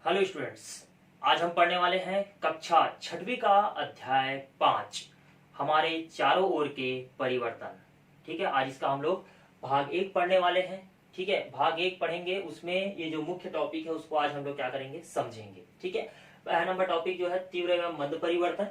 Hello students, आज हम पढ़ने वाले हैं कक्षा छठवीं का अध्याय 5 हमारे चारों ओर के परिवर्तन। ठीक है, आज इसका हम लोग भाग 1 पढ़ने वाले हैं। ठीक है, भाग 1 पढ़ेंगे, उसमें ये जो मुख्य टॉपिक है उसको आज हम लोग क्या करेंगे, समझेंगे। ठीक है, पहला नंबर टॉपिक जो है तीव्र एवं मंद परिवर्तन,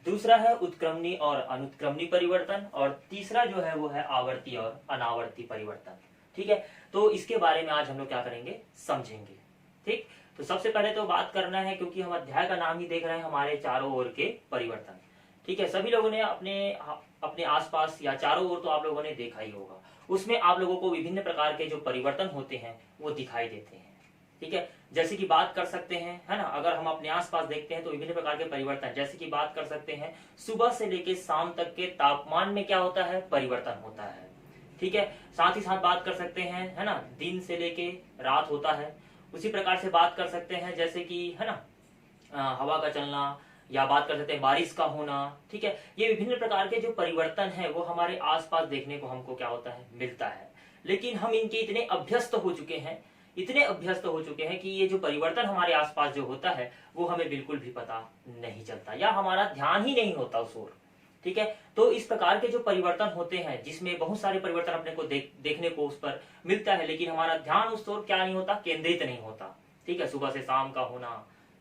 दूसरा है उत्क्रमणी और अनुत्क्रमणी परिवर्तन, और तीसरा जो है वो है आवर्ती और अनावर्ती परिवर्तन। ठीक है, तो इसके बारे में आज हम लोग क्या करेंगे, समझेंगे। ठीक, तो सबसे पहले तो बात करना है, क्योंकि हम अध्याय का नाम ही देख रहे हैं हमारे चारों ओर के परिवर्तन। ठीक है, सभी लोगों ने अपने अपने आसपास या चारों ओर तो आप लोगों ने देखा ही होगा, उसमें आप लोगों को विभिन्न प्रकार के जो परिवर्तन होते हैं वो दिखाई देते हैं। ठीक है, जैसे कि बात कर सकते हैं, है ना, अगर हम अपने आसपास देखते हैं तो विभिन्न प्रकार के परिवर्तन, जैसे कि बात कर सकते हैं सुबह से लेकर शाम तक के तापमान में क्या होता है, परिवर्तन होता है। ठीक है, साथ ही साथ बात कर सकते हैं, है ना, दिन से लेके रात होता है। उसी प्रकार से बात कर सकते हैं जैसे कि, है ना, हवा का चलना, या बात कर सकते हैं बारिश का होना। ठीक है, ये विभिन्न प्रकार के जो परिवर्तन है वो हमारे आसपास देखने को हमको क्या होता है, मिलता है। लेकिन हम इनके इतने अभ्यस्त हो चुके हैं, इतने अभ्यस्त हो चुके हैं कि ये जो परिवर्तन हमारे आसपास जो होता है वो हमें बिल्कुल भी पता नहीं चलता, या हमारा ध्यान ही नहीं होता उस ओर। ठीक है, तो इस प्रकार के जो परिवर्तन होते हैं, जिसमें बहुत सारे परिवर्तन अपने को देखने को उस पर मिलता है, लेकिन हमारा ध्यान उस ओर क्या नहीं होता, केंद्रित नहीं होता। ठीक है, सुबह से शाम का होना,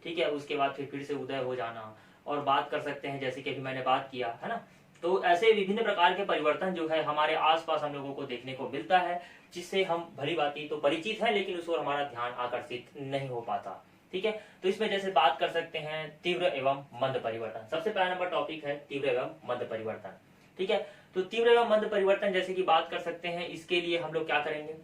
ठीक है, उसके बाद फिर से उदय हो जाना। और बात कर सकते हैं जैसे कि अभी मैंने बात किया, है ना, तो ऐसे विभिन्न प्रकार के परिवर्तन जो है हमारे आसपास हम लोगों को देखने को मिलता है, जिससे हम भली भांति तो परिचित हैं, लेकिन उस ओर हमारा ध्यान आकर्षित नहीं हो पाता। ठीक है, तो इसमें जैसे बात कर सकते हैं तीव्र एवं मंद परिवर्तन। सबसे पहला नंबर टॉपिक है तीव्र एवं मंद परिवर्तन। ठीक है, तो तीव्र एवं मंद परिवर्तन जैसे कि बात कर सकते हैं, इसके लिए हम लोग क्या करेंगे,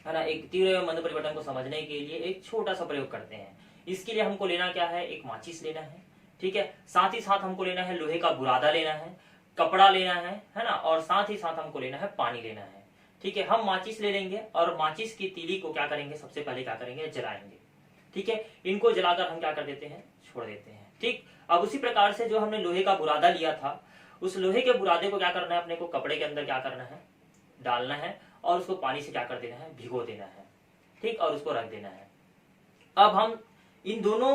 है ना, एक तीव्र एवं मंद परिवर्तन को समझने के लिए एक छोटा सा प्रयोग करते हैं। इसके लिए हमको लेना क्या है, एक माचिस लेना है। ठीक है, साथ ही साथ हमको लेना है लोहे का बुरादा लेना है, कपड़ा लेना है ना, और साथ ही साथ हमको लेना है पानी लेना है। ठीक है, हम माचिस ले लेंगे और माचिस की तीली को क्या करेंगे, सबसे पहले क्या करेंगे, जलाएंगे। ठीक है, इनको जलाकर हम क्या कर देते हैं, छोड़ देते हैं। ठीक, अब उसी प्रकार से जो हमने लोहे का बुरादा लिया था, उस लोहे के बुरादे को क्या करना है, अपने को कपड़े के अंदर क्या करना है, डालना है, और उसको पानी से क्या कर देना है, भिगो देना है। ठीक, और उसको रख देना है। अब हम इन दोनों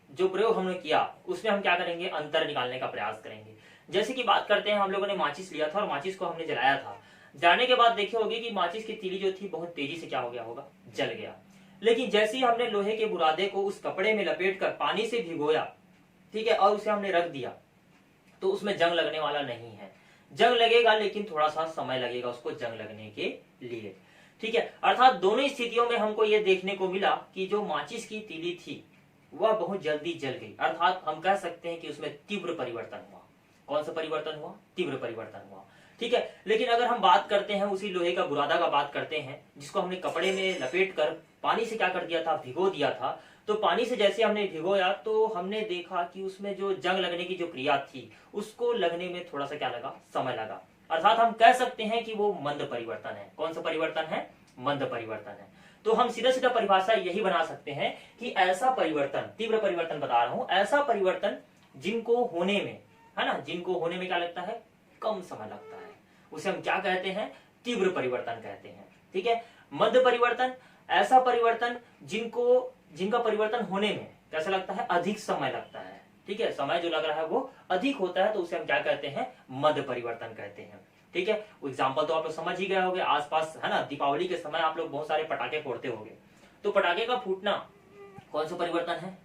जो प्रयोग हमने किया उसमें हम क्या करेंगे, अंतर निकालने का प्रयास करेंगे। जैसे कि बात करते हैं, हम लोगों ने माचिस लिया था और माचिस को हमने जलाया था। जलाने के बाद देखे होगे कि माचिस की तीली जो थी बहुत तेजी से क्या हो गया होगा, जल गया। लेकिन जैसे ही हमने लोहे के बुरादे को उस कपड़े में लपेटकर पानी से भिगोया, ठीक है, और उसे हमने रख दिया, तो उसमें जंग लगने वाला नहीं है। जंग लगेगा लेकिन थोड़ा सा समय लगेगा उसको जंग लगने के लिए। ठीक है, अर्थात दोनों स्थितियों में हमको ये देखने को मिला कि जो माचिस की तीली थी वह बहुत जल्दी जल गई, अर्थात हम कह सकते हैं कि उसमें तीव्र परिवर्तन हुआ। कौन सा परिवर्तन हुआ, तीव्र परिवर्तन हुआ। ठीक है, लेकिन अगर हम बात करते हैं उसी लोहे का बुरादा का बात करते हैं, जिसको हमने कपड़े में लपेट कर पानी से क्या कर दिया था, भिगो दिया था, तो पानी से जैसे हमने भिगोया तो हमने देखा कि उसमें जो जंग लगने की जो क्रिया थी उसको लगने में थोड़ा सा क्या लगा, समय लगा। अर्थात हम कह सकते हैं कि वो मंद परिवर्तन है। कौन सा परिवर्तन है, मंद परिवर्तन है। तो हम सीधा सीधा परिभाषा यही बना सकते हैं कि ऐसा परिवर्तन, तीव्र परिवर्तन बता रहा हूं, ऐसा परिवर्तन जिनको होने में, है ना, जिनको होने में क्या लगता है, कम समय लगता है, उसे हम क्या कहते हैं, तीव्र परिवर्तन कहते हैं। ठीक है, मध्य परिवर्तन, ऐसा परिवर्तन जिनका परिवर्तन होने में कैसा लगता है, अधिक समय लगता है। ठीक है, समय जो लग रहा है वो अधिक होता है, तो उसे हम क्या कहते हैं, मध्य परिवर्तन कहते हैं। ठीक है, एग्जाम्पल तो आप लोग समझ ही गए होंगे, आसपास, है ना, दीपावली के समय आप लोग बहुत सारे पटाखे फोड़ते होंगे, तो पटाखे का फूटना कौन सा परिवर्तन है,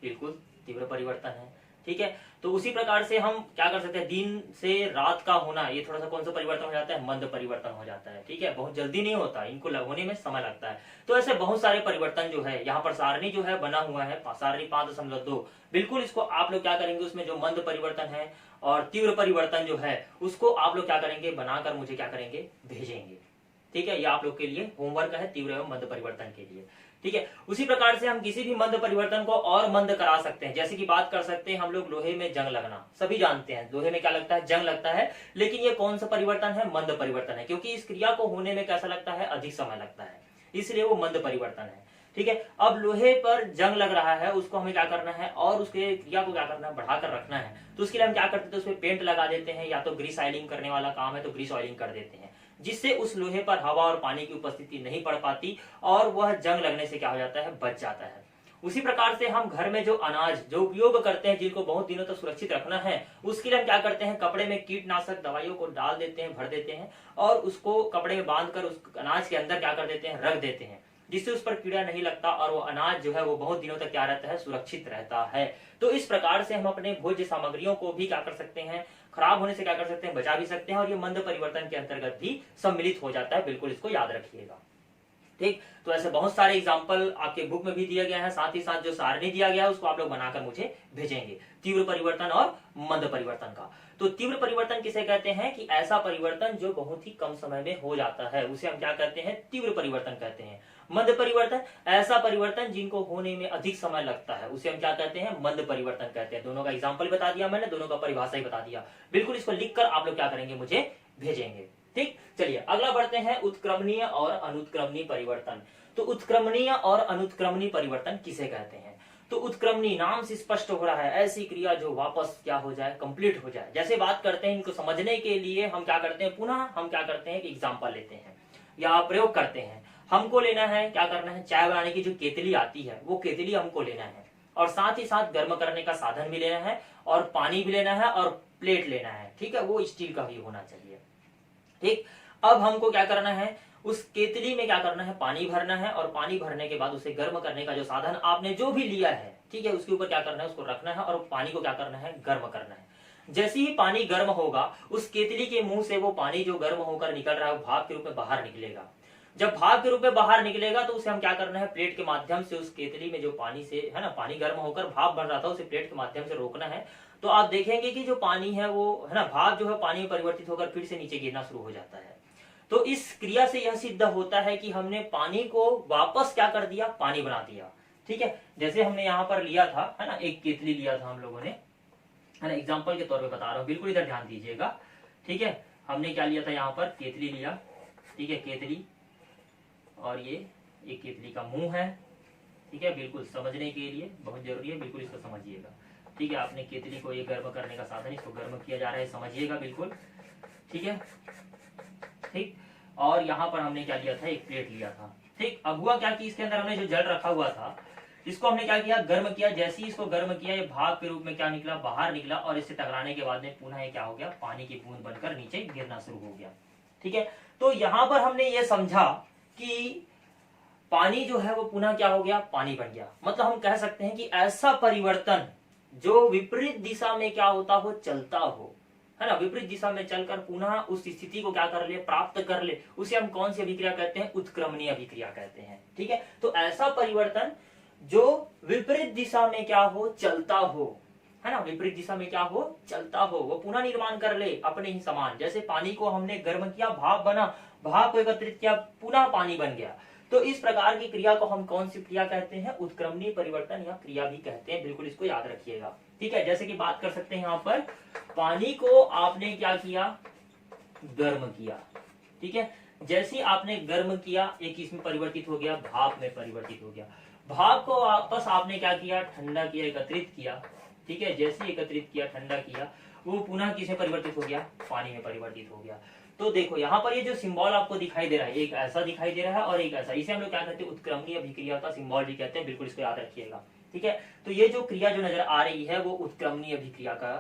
बिल्कुल तीव्र परिवर्तन है। ठीक है, तो उसी प्रकार से हम क्या कर सकते हैं, दिन से रात का होना, ये थोड़ा सा कौन सा परिवर्तन हो जाता है, मंद परिवर्तन हो जाता है। ठीक है, बहुत जल्दी नहीं होता, इनको होने में समय लगता है। तो ऐसे बहुत सारे परिवर्तन जो है, यहाँ पर सारणी जो है बना हुआ है, सारणी 5.2, बिल्कुल इसको आप लोग क्या करेंगे, उसमें जो मंद परिवर्तन है और तीव्र परिवर्तन जो है उसको आप लोग क्या करेंगे, बनाकर मुझे क्या करेंगे, भेजेंगे। ठीक है, ये आप लोग के लिए होमवर्क है, तीव्र एवं मंद परिवर्तन के लिए। ठीक है, उसी प्रकार से हम किसी भी मंद परिवर्तन को और मंद करा सकते हैं। जैसे कि बात कर सकते हैं हम लोग लोहे में जंग लगना, सभी जानते हैं लोहे में क्या लगता है, जंग लगता है, लेकिन ये कौन सा परिवर्तन है, मंद परिवर्तन है, क्योंकि इस क्रिया को होने में कैसा लगता है, अधिक समय लगता है, इसलिए वो मंद परिवर्तन है। ठीक है, अब लोहे पर जंग लग रहा है, उसको हमें क्या करना है, और उसके क्रिया को क्या करना है, बढ़ाकर रखना है, तो उसके लिए हम क्या करते हैं, उसमें पेंट लगा देते हैं, या तो ग्रीस ऑयलिंग करने वाला काम है तो ग्रीस ऑयलिंग कर देते हैं, जिससे उस लोहे पर हवा और पानी की उपस्थिति नहीं पड़ पाती और वह जंग लगने से क्या हो जाता है, बच जाता है। उसी प्रकार से हम घर में जो अनाज जो उपयोग करते हैं, जिनको बहुत दिनों तक सुरक्षित रखना है, उसके लिए हम क्या करते हैं, कपड़े में कीटनाशक दवाइयों को डाल देते हैं, भर देते हैं और उसको कपड़े में बांधकर उस अनाज के अंदर क्या कर देते हैं, रख देते हैं, जिससे उस पर कीड़ा नहीं लगता और वो अनाज जो है वो बहुत दिनों तक क्या रहता है, सुरक्षित रहता है। तो इस प्रकार से हम अपने भोज्य सामग्रियों को भी क्या कर सकते हैं, खराब होने से क्या कर सकते हैं, बचा भी सकते हैं और ये मंद परिवर्तन के अंतर्गत भी सम्मिलित हो जाता है। बिल्कुल इसको याद रखिएगा। ठीक, तो ऐसे बहुत सारे एग्जाम्पल आपके बुक में भी दिया गया है, साथ ही साथ जो सारणी दिया गया है उसको आप लोग बनाकर मुझे भेजेंगे, तीव्र परिवर्तन और मंद परिवर्तन का। तो तीव्र परिवर्तन किसे कहते हैं कि ऐसा परिवर्तन जो बहुत ही कम समय में हो जाता है, उसे हम क्या कहते हैं, तीव्र परिवर्तन कहते हैं। मंद परिवर्तन ऐसा परिवर्तन जिनको होने में अधिक समय लगता है, उसे हम क्या कहते हैं, मंद परिवर्तन कहते हैं। दोनों का एग्जाम्पल बता दिया मैंने, दोनों का परिभाषा ही बता दिया। बिल्कुल इसको लिखकर आप लोग क्या करेंगे, मुझे भेजेंगे। ठीक, चलिए अगला बढ़ते हैं, उत्क्रमणीय और अनुत्क्रमणीय परिवर्तन। तो उत्क्रमणीय और अनुत्क्रमणीय परिवर्तन किसे कहते हैं? तो उत्क्रमणीय नाम से स्पष्ट हो रहा है, ऐसी क्रिया जो वापस क्या हो जाए, कंप्लीट हो जाए। जैसे बात करते हैं, इनको समझने के लिए हम क्या करते हैं, पुनः हम क्या करते हैं, एग्जाम्पल लेते हैं या प्रयोग करते हैं। हमको लेना है, क्या करना है, चाय बनाने की जो केतली आती है वो केतली हमको लेना है और साथ ही साथ गर्म करने का साधन भी लेना है और पानी भी लेना है और प्लेट लेना है। ठीक है, वो स्टील का ही होना चाहिए। ठीक, अब हमको क्या करना है, उस केतली में क्या करना है, पानी भरना है और पानी भरने के बाद उसे गर्म करने का जो साधन आपने जो भी लिया है, ठीक है, उसके ऊपर क्या करना है, उसको रखना है और पानी को क्या करना है, गर्म करना है। जैसे ही पानी गर्म होगा, उस केतली के मुंह से वो पानी जो गर्म होकर निकल रहा है भाप के रूप में बाहर निकलेगा। जब भाप के रूप में बाहर निकलेगा तो उसे हम क्या करना है, प्लेट के माध्यम से उस केतली में जो पानी से है ना, पानी गर्म होकर भाप बन रहा था, उसे प्लेट के माध्यम से रोकना है। तो आप देखेंगे कि जो पानी है वो है ना, भाप जो है पानी में परिवर्तित होकर फिर से नीचे गिरना शुरू हो जाता है। तो इस क्रिया से यह सिद्ध होता है कि हमने पानी को वापस क्या कर दिया, पानी बना दिया। ठीक है, जैसे हमने यहाँ पर लिया था है ना, एक केतली लिया था हम लोगों ने, है ना, एग्जाम्पल के तौर पे बता रहा हूँ, बिल्कुल इधर ध्यान दीजिएगा। ठीक है, हमने क्या लिया था, यहाँ पर केतली लिया। ठीक है, केतली और ये एक केतली का मुंह है। ठीक है, बिल्कुल समझने के लिए बहुत जरूरी है, बिल्कुल इसको समझिएगा। ठीक है, आपने केतली को ये गर्म करने का साधन, इसको गर्म किया जा रहा है, समझिएगा बिल्कुल। ठीक है, ठीक, और यहाँ पर हमने क्या लिया था, एक प्लेट लिया था। ठीक, अब हुआ क्या कि इसके अंदर हमने जो जल रखा हुआ था इसको हमने क्या किया, गर्म किया। जैसे ही इसको गर्म किया, ये भाप के रूप में क्या निकला, बाहर निकला और इससे टकराने के बाद में पुनः ये क्या हो गया, पानी की बूंद बनकर नीचे गिरना शुरू हो गया। ठीक है, तो यहाँ पर हमने ये समझा कि पानी जो है वो पुनः क्या हो गया, पानी बन गया। मतलब हम कह सकते हैं कि ऐसा परिवर्तन जो विपरीत दिशा में क्या होता हो, चलता हो, है ना, विपरीत दिशा में चलकर पुनः उस स्थिति को क्या कर ले, प्राप्त कर ले, उसे हम कौन सी अभिक्रिया कहते हैं, उत्क्रमणीय अभिक्रिया कहते हैं। ठीक है, तो ऐसा परिवर्तन जो विपरीत दिशा में क्या हो, चलता हो, है ना, विपरीत दिशा में क्या हो, चलता हो, वो पुनः निर्माण कर ले अपने ही समान। जैसे पानी को हमने गर्म किया, भाप बना, भाप को एकत्रित किया, पुनः पानी बन गया। तो इस प्रकार की क्रिया को हम कौन सी क्रिया कहते हैं, उत्क्रमणीय परिवर्तन या क्रिया भी कहते हैं। बिल्कुल इसको याद रखिएगा। ठीक है, जैसे कि बात कर सकते हैं यहाँ पर, पानी को आपने क्या किया, गर्म किया। ठीक है, जैसे ही आपने गर्म किया, एक इसमें परिवर्तित हो गया, भाप में परिवर्तित हो गया। भाप को वापस आपने क्या किया, ठंडा किया, एकत्रित किया। ठीक है, जैसे ही एकत्रित किया, ठंडा किया, वो पुनः किसमें परिवर्तित हो गया, पानी में परिवर्तित हो गया। तो देखो यहाँ पर ये जो सिंबल आपको दिखाई दे रहा है, एक ऐसा दिखाई दे रहा है और एक ऐसा, इसे हम लोग क्या कहते हैं, उत्क्रमणीय अभिक्रिया का सिंबल भी कहते हैं। बिल्कुल इसको याद रखिएगा। ठीक है, तो ये जो क्रिया जो नजर आ रही है वो उत्क्रमणीय अभिक्रिया का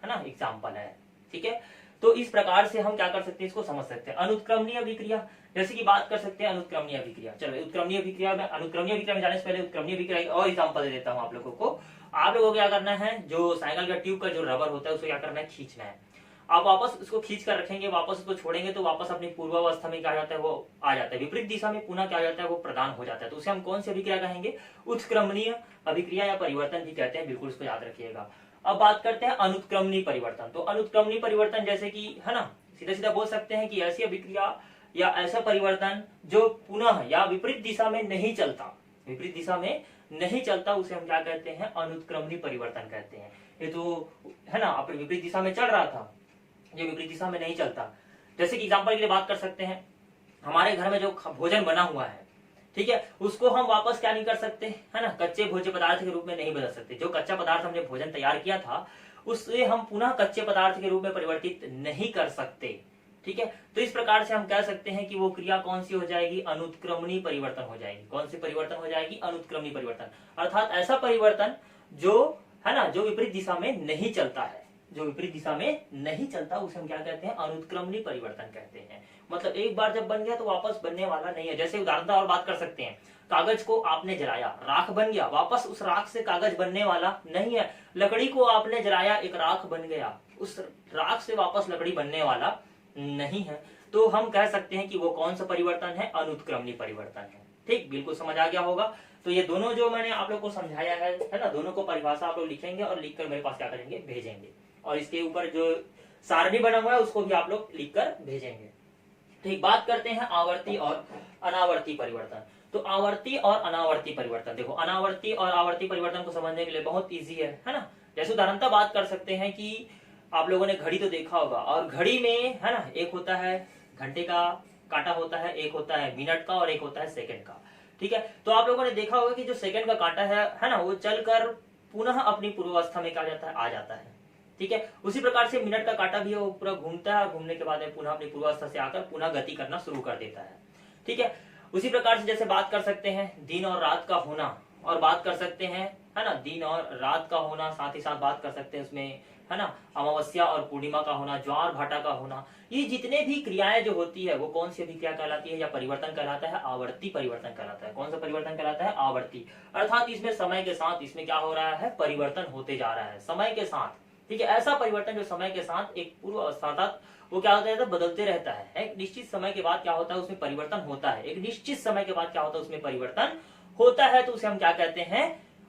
है ना, एग्जाम्पल है। ठीक है, तो इस प्रकार से हम क्या कर सकते हैं, इसको समझ सकते हैं। अनुत्क्रमणीय अभिक्रिया, जैसे कि बात कर सकते हैं अनुत्क्रमणीय अभिक्रिया। चलो उत्क्रमणीय अभिक्रिया में, अनुक्रमणीय अभिक्रिया में जाने से पहले उत्क्रमणीय अभिक्रिया और एग्जाम्पल दे देता हूँ आप लोगों को। आप लोगों को क्या करना है, जो साइकिल का ट्यूब का जो रबर होता है उसको क्या करना है, खींचना है। आप वापस उसको खींच कर रखेंगे, वापस उसको छोड़ेंगे तो वापस अपनी पूर्वावस्था में क्या जाता है, वो आ जाता है, विपरीत दिशा में पुनः क्या जाता है, वो प्रदान हो जाता है। तो उसे हम कौन सी अभिक्रिया कहेंगे, उत्क्रमणीय अभिक्रिया या परिवर्तन भी कहते हैं। बिल्कुल इसको याद रखिएगा। अब बात करते हैं अनुत्क्रमणीय परिवर्तन। तो अनुत्क्रमणीय परिवर्तन जैसे कि है ना, सीधा सीधा बोल सकते हैं कि ऐसी अभिक्रिया या ऐसा परिवर्तन जो पुनः या विपरीत दिशा में नहीं चलता, विपरीत दिशा में नहीं चलता, उसे हम क्या कहते हैं, अनुत्क्रमणीय परिवर्तन कहते हैं। ये तो है ना, अपनी विपरीत दिशा में चल रहा था, ये विपरीत दिशा में नहीं चलता। जैसे कि एग्जांपल के लिए बात कर सकते हैं, हमारे घर में जो भोजन बना हुआ है, ठीक है, उसको हम वापस क्या नहीं कर सकते, है ना, कच्चे भोज्य पदार्थ के रूप में नहीं बदल सकते। जो कच्चा पदार्थ हमने भोजन तैयार किया था उसे हम पुनः कच्चे पदार्थ के रूप में परिवर्तित नहीं कर सकते। ठीक है, तो इस प्रकार से हम कह सकते हैं कि वो क्रिया कौन सी हो जाएगी, अनुत्क्रमणीय परिवर्तन हो जाएगी। कौन सी परिवर्तन हो जाएगी, अनुत्क्रमणीय परिवर्तन, अर्थात ऐसा परिवर्तन जो है ना, जो विपरीत दिशा में नहीं चलता है, जो विपरीत दिशा में नहीं चलता उसे हम क्या कहते हैं, अनुत्क्रमणीय परिवर्तन कहते हैं। मतलब एक बार जब बन गया तो वापस बनने वाला नहीं है। जैसे उदाहरण और बात कर सकते हैं, कागज को आपने जलाया, राख बन गया, वापस उस राख से कागज बनने वाला नहीं है। लकड़ी को आपने जलाया, एक राख बन गया, उस राख से वापस लकड़ी बनने वाला नहीं है। तो हम कह सकते हैं कि वो कौन सा परिवर्तन है, अनुत्क्रमणीय परिवर्तन है। ठीक, बिल्कुल समझ आ गया होगा। तो ये दोनों जो मैंने आप लोग को समझाया है ना, दोनों को परिभाषा आप लोग लिखेंगे और लिखकर मेरे पास क्या करेंगे, भेजेंगे। और इसके ऊपर जो सारणी बना हुआ है उसको भी आप लोग लिखकर भेजेंगे। ठीक, बात करते हैं आवर्ती और अनावर्ती परिवर्तन। तो आवर्ती और अनावर्ती परिवर्तन, देखो अनावर्ती और आवर्ती परिवर्तन को समझने के लिए बहुत ईजी है ना। जैसे उदाहरणतः बात कर सकते हैं कि आप लोगों ने घड़ी तो देखा होगा, और घड़ी में है ना, एक होता है घंटे का कांटा होता है, एक होता है मिनट का और एक होता है सेकंड का। ठीक है, तो आप लोगों ने देखा होगा कि जो सेकंड का कांटा है ना, वो चलकर पुनः अपनी पूर्वावस्था में क्या जाता है, आ जाता है। ठीक है, उसी प्रकार से मिनट का कांटा भी वो पूरा घूमता है और घूमने के बाद पुनः अपनी पूर्वावस्था से आकर पुनः गति करना शुरू कर देता है। ठीक है, उसी प्रकार से जैसे बात कर सकते हैं दिन और रात का होना, और बात कर सकते हैं है ना, दिन और रात का होना, साथ ही साथ बात कर सकते हैं उसमें है ना, अमावस्या और पूर्णिमा का होना, ज्वार भाटा का होना। ये जितने भी क्रियाएं जो होती है वो कौन सी अभिक्रिया कहलाती है या परिवर्तन कहलाता है, आवर्ती परिवर्तन कहलाता है। कौन सा परिवर्तन कहलाता है, आवर्ती। अर्थात इसमें समय के साथ इसमें क्या हो रहा है, परिवर्तन होते जा रहा है समय के साथ। ठीक है, ऐसा परिवर्तन जो समय के साथ एक पूर्व अवस्था तक वो क्या होता है, बदलते रहता है। एक निश्चित समय के बाद क्या होता है, उसमें परिवर्तन होता है। एक निश्चित समय के बाद क्या होता है, उसमें परिवर्तन होता है। तो उसे हम क्या कहते हैं,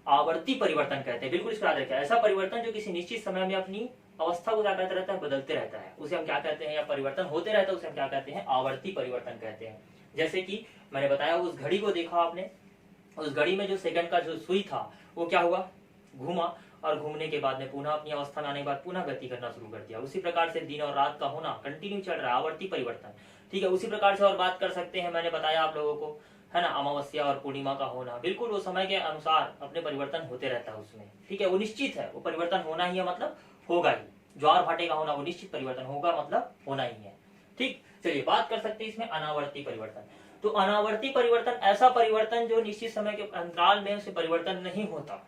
आवर्ती परिवर्तन कहते हैं। बिल्कुल इसको याद रखिए, ऐसा परिवर्तन जो किसी निश्चित समय में अपनी अवस्था को क्या करता रहता है, बदलते रहता है, उसे हम क्या कहते हैं, या परिवर्तन होते रहता है, उसे हम क्या कहते हैं, आवर्ती परिवर्तन कहते हैं। जैसे कि मैंने बताया, उस घड़ी को देखा आपने, उस घड़ी में जो सेकंड का जो सुई था वो क्या हुआ, घूमा, और घूमने के बाद में पुनः अपनी अवस्था में आने के बाद पुनः गति करना शुरू कर दिया। उसी प्रकार से दिन और रात का होना कंटिन्यू चल रहा है, आवर्ती परिवर्तन। ठीक है, उसी प्रकार से और बात कर सकते हैं, मैंने बताया आप लोगों को है ना, अमावस्या और पूर्णिमा का होना, बिल्कुल वो समय के अनुसार अपने परिवर्तन होते रहता है उसमें। ठीक है, वो निश्चित है, वो परिवर्तन होना ही है, मतलब होगा ही। ज्वार भाटे का होना वो निश्चित परिवर्तन होगा, मतलब होना ही है। ठीक, चलिए बात कर सकते हैं इसमें अनावर्ती परिवर्तन। तो अनावर्ती परिवर्तन ऐसा परिवर्तन जो निश्चित समय के अंतराल में उसे परिवर्तन नहीं होता।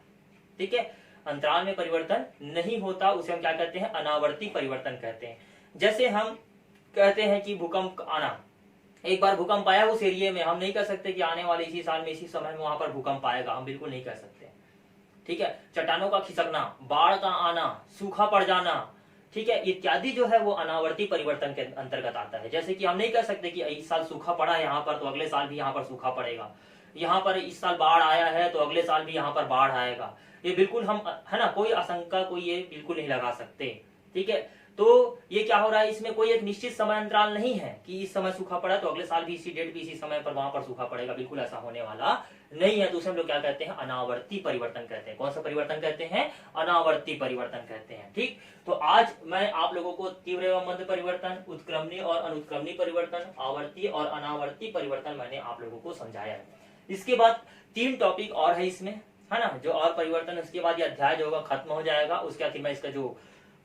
ठीक है, अंतराल में परिवर्तन नहीं होता, उसे हम क्या कहते हैं, अनावर्ती परिवर्तन कहते हैं। जैसे हम कहते हैं कि भूकंप आना, एक बार भूकंप आया उस एरिया में, हम नहीं कह सकते कि आने वाले इसी साल में इसी समय में वहां पर भूकंप आएगा, हम बिल्कुल नहीं कह सकते। ठीक है, चट्टानों का खिसकना, बाढ़ का आना, सूखा पड़ जाना, ठीक है, इत्यादि जो है वो अनावर्ती परिवर्तन के अंतर्गत आता है। जैसे कि हम नहीं कह सकते कि इस साल सूखा पड़ा है यहाँ पर तो अगले साल भी यहाँ पर सूखा पड़ेगा, यहाँ पर इस साल बाढ़ आया है तो अगले साल भी यहाँ पर बाढ़ आएगा। ये बिल्कुल हम है ना, कोई आशंका कोई ये बिल्कुल नहीं लगा सकते। ठीक है, तो ये क्या हो रहा है, इसमें कोई एक निश्चित समय अंतराल नहीं है कि इस समय सूखा पड़ा तो अगले साल भी इसी डेट पे इसी समय पर वहां पर सूखा पड़ेगा, बिल्कुल ऐसा होने वाला नहीं है। तो उसे हम लोग क्या कहते हैं, अनावर्ती परिवर्तन कहते हैं। कौन सा परिवर्तन कहते हैं, अनावर्ती परिवर्तन कहते हैं। ठीक, तो आज मैं आप लोगों को तीव्र एवं मंद परिवर्तन, उत्क्रमणीय और अनुत्क्रमणीय परिवर्तन, आवर्ती और अनावर्ती परिवर्तन मैंने आप लोगों को समझाया है। इसके बाद 3 टॉपिक और है इसमें, है ना, जो और परिवर्तन, उसके बाद ये अध्याय जो होगा खत्म हो जाएगा। उसके बाद मैं इसका जो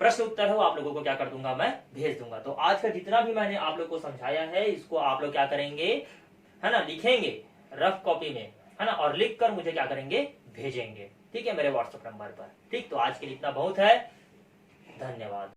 प्रश्न उत्तर है वो आप लोगों को क्या कर दूंगा, मैं भेज दूंगा। तो आज का जितना भी मैंने आप लोगों को समझाया है इसको आप लोग क्या करेंगे, है ना, लिखेंगे रफ कॉपी में, है ना, और लिख कर मुझे क्या करेंगे, भेजेंगे। ठीक है, मेरे व्हाट्सएप नंबर पर। ठीक, तो आज के लिए इतना बहुत है, धन्यवाद।